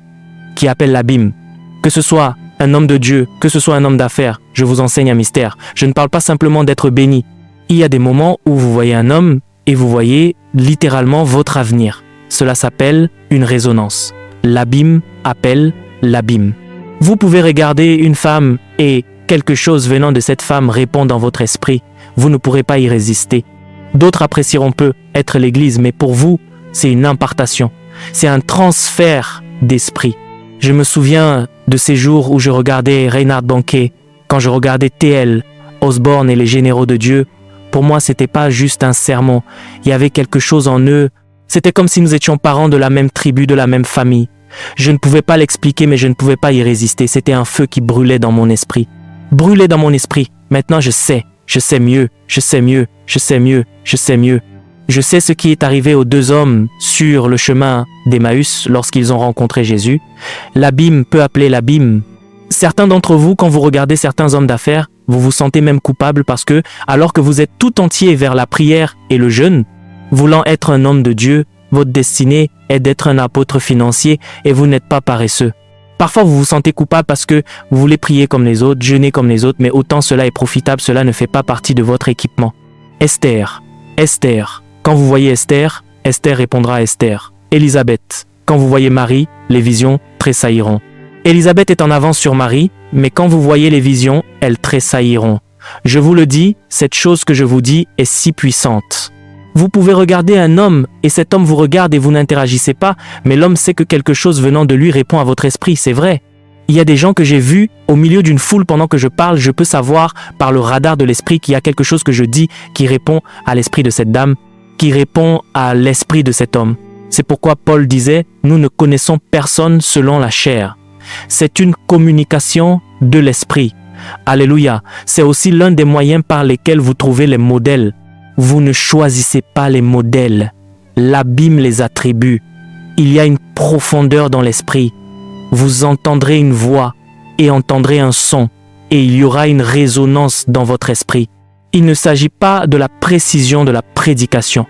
qui appelle l'abîme. Que ce soit un homme de Dieu, que ce soit un homme d'affaires, je vous enseigne un mystère. Je ne parle pas simplement d'être béni. Il y a des moments où vous voyez un homme et vous voyez littéralement votre avenir. Cela s'appelle une résonance. L'abîme appelle l'abîme. Vous pouvez regarder une femme et quelque chose venant de cette femme répond dans votre esprit. Vous ne pourrez pas y résister. D'autres apprécieront peu être l'Église, mais pour vous, c'est une impartation. C'est un transfert d'esprit. Je me souviens de ces jours où je regardais Reinhard Bonnke, quand je regardais T.L. Osborne et les généraux de Dieu. Pour moi, c'était pas juste un sermon. Il y avait quelque chose en eux. C'était comme si nous étions parents de la même tribu, de la même famille. Je ne pouvais pas l'expliquer, mais je ne pouvais pas y résister. C'était un feu qui brûlait dans mon esprit. Brûlait dans mon esprit. Maintenant, je sais mieux, je sais mieux, je sais mieux, je sais mieux. Je sais ce qui est arrivé aux 2 hommes sur le chemin d'Emmaüs lorsqu'ils ont rencontré Jésus. L'abîme peut appeler l'abîme. Certains d'entre vous, quand vous regardez certains hommes d'affaires, vous vous sentez même coupable parce que, alors que vous êtes tout entier vers la prière et le jeûne, voulant être un homme de Dieu, votre destinée est d'être un apôtre financier et vous n'êtes pas paresseux. Parfois, vous vous sentez coupable parce que vous voulez prier comme les autres, jeûner comme les autres, mais autant cela est profitable, cela ne fait pas partie de votre équipement. Esther. Quand vous voyez Esther, Esther répondra à Esther. Élisabeth. Quand vous voyez Marie, les visions tressailliront. Élisabeth est en avance sur Marie, mais quand vous voyez les visions, elles tressailliront. Je vous le dis, cette chose que je vous dis est si puissante. Vous pouvez regarder un homme et cet homme vous regarde et vous n'interagissez pas, mais l'homme sait que quelque chose venant de lui répond à votre esprit, c'est vrai. Il y a des gens que j'ai vus au milieu d'une foule pendant que je parle, je peux savoir par le radar de l'esprit qu'il y a quelque chose que je dis qui répond à l'esprit de cette dame, qui répond à l'esprit de cet homme. C'est pourquoi Paul disait, nous ne connaissons personne selon la chair. C'est une communication de l'esprit. Alléluia. C'est aussi l'un des moyens par lesquels vous trouvez les modèles. Vous ne choisissez pas les modèles. L'abîme les attribue. Il y a une profondeur dans l'esprit. Vous entendrez une voix et entendrez un son et il y aura une résonance dans votre esprit. Il ne s'agit pas de la précision de la prédication.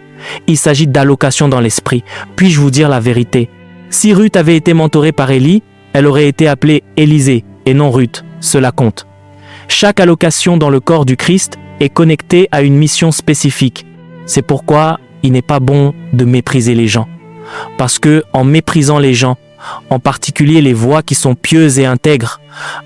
Il s'agit d'allocation dans l'esprit. Puis-je vous dire la vérité? Si Ruth avait été mentorée par Élie, elle aurait été appelée Élisée et non Ruth. Cela compte. Chaque allocation dans le corps du Christ est connectée à une mission spécifique. C'est pourquoi il n'est pas bon de mépriser les gens. Parce que en méprisant les gens, en particulier les voix qui sont pieuses et intègres.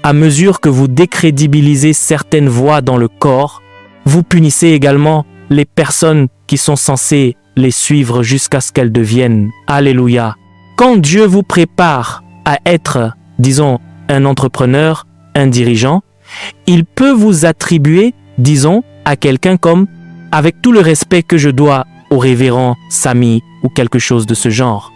À mesure que vous décrédibilisez certaines voix dans le corps, vous punissez également les personnes qui sont censées les suivre jusqu'à ce qu'elles deviennent. Alléluia. Quand Dieu vous prépare à être, disons, un entrepreneur, un dirigeant, il peut vous attribuer, disons, à quelqu'un comme, avec tout le respect que je dois au révérend Sami ou quelque chose de ce genre.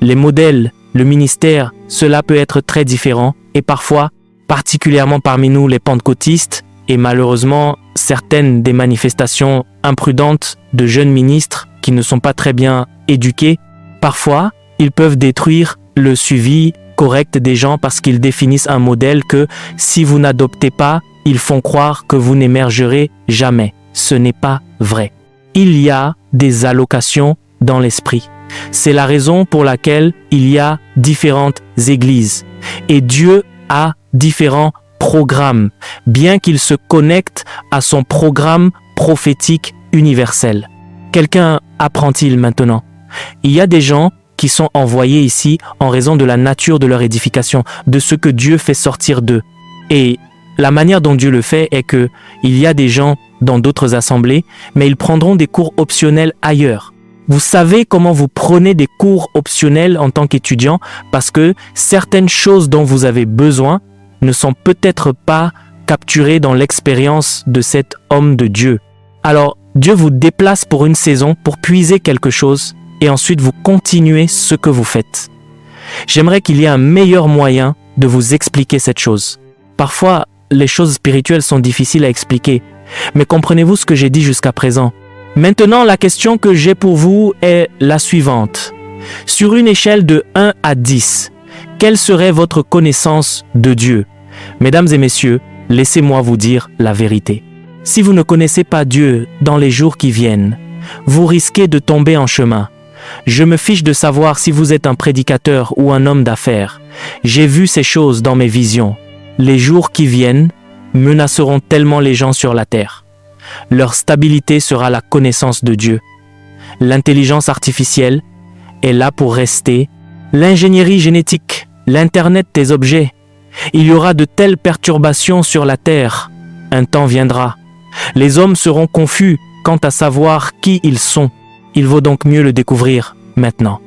Les modèles, le ministère, cela peut être très différent et parfois, particulièrement parmi nous les pentecôtistes et malheureusement certaines des manifestations imprudentes de jeunes ministres qui ne sont pas très bien éduqués, parfois ils peuvent détruire le suivi correct des gens parce qu'ils définissent un modèle que si vous n'adoptez pas, ils font croire que vous n'émergerez jamais. Ce n'est pas vrai. Il y a des allocations dans l'esprit. C'est la raison pour laquelle il y a différentes églises. Et Dieu a différents programmes, bien qu'il se connecte à son programme prophétique universel. Quelqu'un apprend-il maintenant? Il y a des gens qui sont envoyés ici en raison de la nature de leur édification, de ce que Dieu fait sortir d'eux. Et la manière dont Dieu le fait est que il y a des gens dans d'autres assemblées, mais ils prendront des cours optionnels ailleurs. Vous savez comment vous prenez des cours optionnels en tant qu'étudiant parce que certaines choses dont vous avez besoin ne sont peut-être pas capturées dans l'expérience de cet homme de Dieu. Alors, Dieu vous déplace pour une saison pour puiser quelque chose et ensuite vous continuez ce que vous faites. J'aimerais qu'il y ait un meilleur moyen de vous expliquer cette chose. Parfois, les choses spirituelles sont difficiles à expliquer, mais comprenez-vous ce que j'ai dit jusqu'à présent? Maintenant, la question que j'ai pour vous est la suivante. Sur une échelle de 1 à 10, quelle serait votre connaissance de Dieu? Mesdames et messieurs, laissez-moi vous dire la vérité. Si vous ne connaissez pas Dieu dans les jours qui viennent, vous risquez de tomber en chemin. Je me fiche de savoir si vous êtes un prédicateur ou un homme d'affaires. J'ai vu ces choses dans mes visions. Les jours qui viennent menaceront tellement les gens sur la terre. Leur stabilité sera la connaissance de Dieu. L'intelligence artificielle est là pour rester. L'ingénierie génétique, l'Internet des objets. Il y aura de telles perturbations sur la terre. Un temps viendra. Les hommes seront confus quant à savoir qui ils sont. Il vaut donc mieux le découvrir maintenant.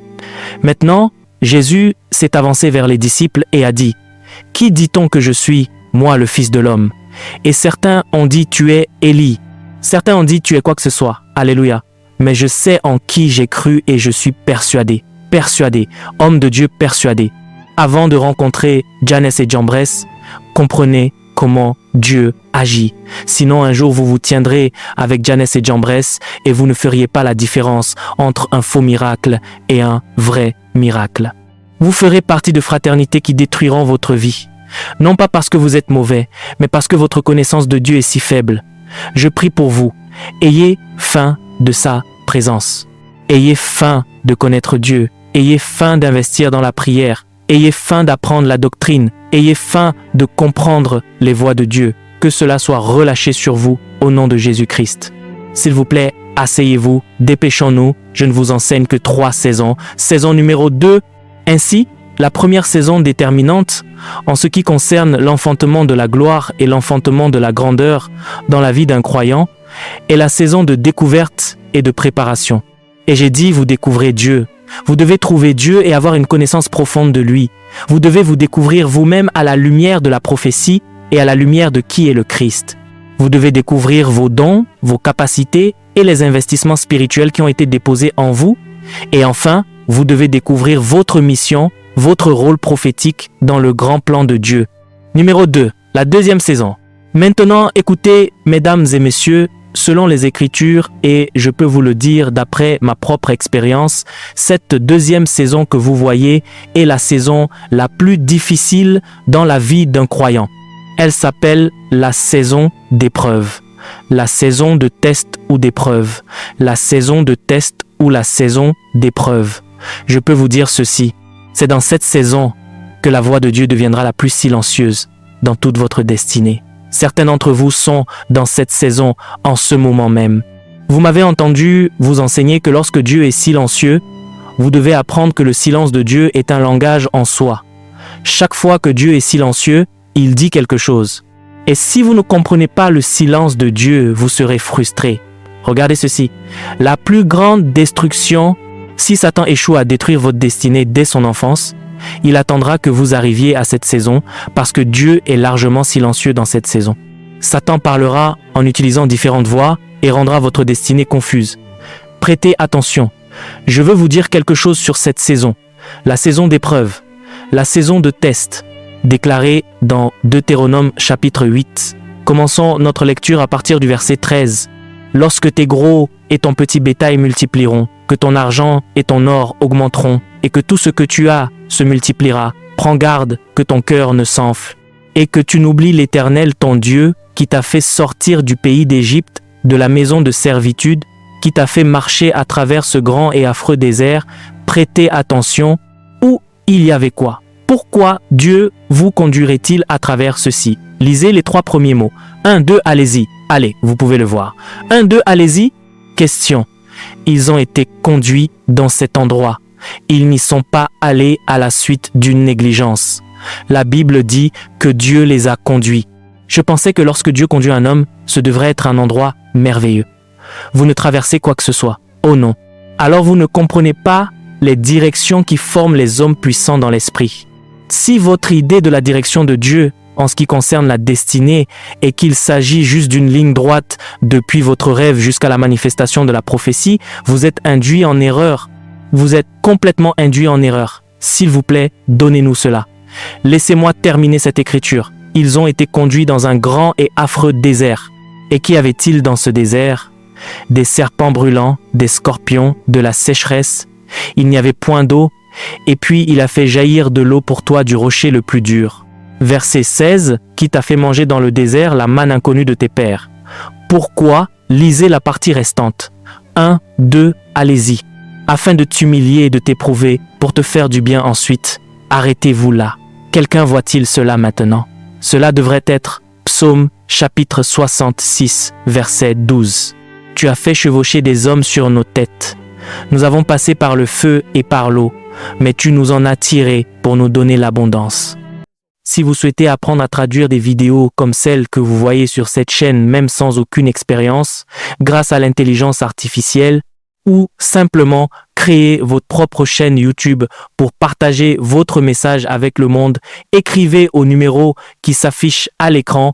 Maintenant, Jésus s'est avancé vers les disciples et a dit « Qui dit-on que je suis, moi le Fils de l'homme ?» Et certains ont dit « Tu es Élie ». Certains ont dit « Tu es quoi que ce soit ». Alléluia. Mais je sais en qui j'ai cru et je suis persuadé. Persuadé. Homme de Dieu persuadé. Avant de rencontrer Janes et Jambres, comprenez comment Dieu agit. Sinon, un jour, vous vous tiendrez avec Janes et Jambres et vous ne feriez pas la différence entre un faux miracle et un vrai miracle. Vous ferez partie de fraternités qui détruiront votre vie. Non pas parce que vous êtes mauvais, mais parce que votre connaissance de Dieu est si faible. Je prie pour vous. Ayez faim de sa présence. Ayez faim de connaître Dieu. Ayez faim d'investir dans la prière. Ayez faim d'apprendre la doctrine. Ayez faim de comprendre les voies de Dieu. Que cela soit relâché sur vous au nom de Jésus-Christ. S'il vous plaît, asseyez-vous, dépêchons-nous. Je ne vous enseigne que 3 saisons. Saison numéro 2. Ainsi, la première saison déterminante en ce qui concerne l'enfantement de la gloire et l'enfantement de la grandeur dans la vie d'un croyant est la saison de découverte et de préparation. Et j'ai dit, vous découvrez Dieu. Vous devez trouver Dieu et avoir une connaissance profonde de lui. Vous devez vous découvrir vous-même à la lumière de la prophétie et à la lumière de qui est le Christ. Vous devez découvrir vos dons, vos capacités et les investissements spirituels qui ont été déposés en vous. Et enfin, vous devez découvrir votre mission, votre rôle prophétique dans le grand plan de Dieu. Numéro 2, la deuxième saison. Maintenant, écoutez, mesdames et messieurs, selon les Écritures, et je peux vous le dire d'après ma propre expérience, cette deuxième saison que vous voyez est la saison la plus difficile dans la vie d'un croyant. Elle s'appelle la saison d'épreuve, la saison de test ou d'épreuve, la saison de test ou la saison d'épreuve. Je peux vous dire ceci, c'est dans cette saison que la voix de Dieu deviendra la plus silencieuse dans toute votre destinée. Certains d'entre vous sont dans cette saison en ce moment même. Vous m'avez entendu vous enseigner que lorsque Dieu est silencieux, Vous devez apprendre que le silence de Dieu est un langage en soi. Chaque fois que Dieu est silencieux, il dit quelque chose. Et si vous ne comprenez pas le silence de Dieu, vous serez frustré. Regardez ceci. La plus grande destruction, si Satan échoue à détruire votre destinée dès son enfance, il attendra que vous arriviez à cette saison parce que Dieu est largement silencieux dans cette saison. Satan parlera en utilisant différentes voix et rendra votre destinée confuse. Prêtez attention. Je veux vous dire quelque chose sur cette saison. La saison d'épreuve, la saison de test, déclarée dans Deutéronome chapitre 8. Commençons notre lecture à partir du verset 13. Lorsque tes gros et ton petit bétail multiplieront, que ton argent et ton or augmenteront, et que tout ce que tu as se multipliera, prends garde que ton cœur ne s'enfle, et que tu n'oublies l'Éternel ton Dieu, qui t'a fait sortir du pays d'Égypte, de la maison de servitude, qui t'a fait marcher à travers ce grand et affreux désert. Prêtez attention, où il y avait quoi? Pourquoi Dieu vous conduirait-il à travers ceci? Lisez les 3 premiers mots. 1, 2, allez-y. Allez, vous pouvez le voir. 1, 2, allez-y. Question. Ils ont été conduits dans cet endroit. Ils n'y sont pas allés à la suite d'une négligence. La Bible dit que Dieu les a conduits. Je pensais que lorsque Dieu conduit un homme, ce devrait être un endroit merveilleux. Vous ne traversez quoi que ce soit. Oh non. Alors vous ne comprenez pas les directions qui forment les hommes puissants dans l'esprit. Si votre idée de la direction de Dieu en ce qui concerne la destinée est qu'il s'agit juste d'une ligne droite depuis votre rêve jusqu'à la manifestation de la prophétie, vous êtes induit en erreur. Vous êtes complètement induit en erreur. S'il vous plaît, donnez-nous cela. Laissez-moi terminer cette écriture. Ils ont été conduits dans un grand et affreux désert. Et qu'y avait-il dans ce désert? Des serpents brûlants, des scorpions, de la sécheresse. Il n'y avait point d'eau. Et puis il a fait jaillir de l'eau pour toi du rocher le plus dur. Verset 16, qui t'a fait manger dans le désert la manne inconnue de tes pères. Pourquoi? Lisez la partie restante. 1, 2, allez-y. Afin de t'humilier et de t'éprouver, pour te faire du bien ensuite. Arrêtez-vous là. Quelqu'un voit-il cela maintenant? Cela devrait être Psaume chapitre 66, verset 12. Tu as fait chevaucher des hommes sur nos têtes. Nous avons passé par le feu et par l'eau, mais tu nous en as tirés pour nous donner l'abondance. Si vous souhaitez apprendre à traduire des vidéos comme celles que vous voyez sur cette chaîne, même sans aucune expérience, grâce à l'intelligence artificielle, ou simplement créer votre propre chaîne YouTube pour partager votre message avec le monde, écrivez au numéro qui s'affiche à l'écran.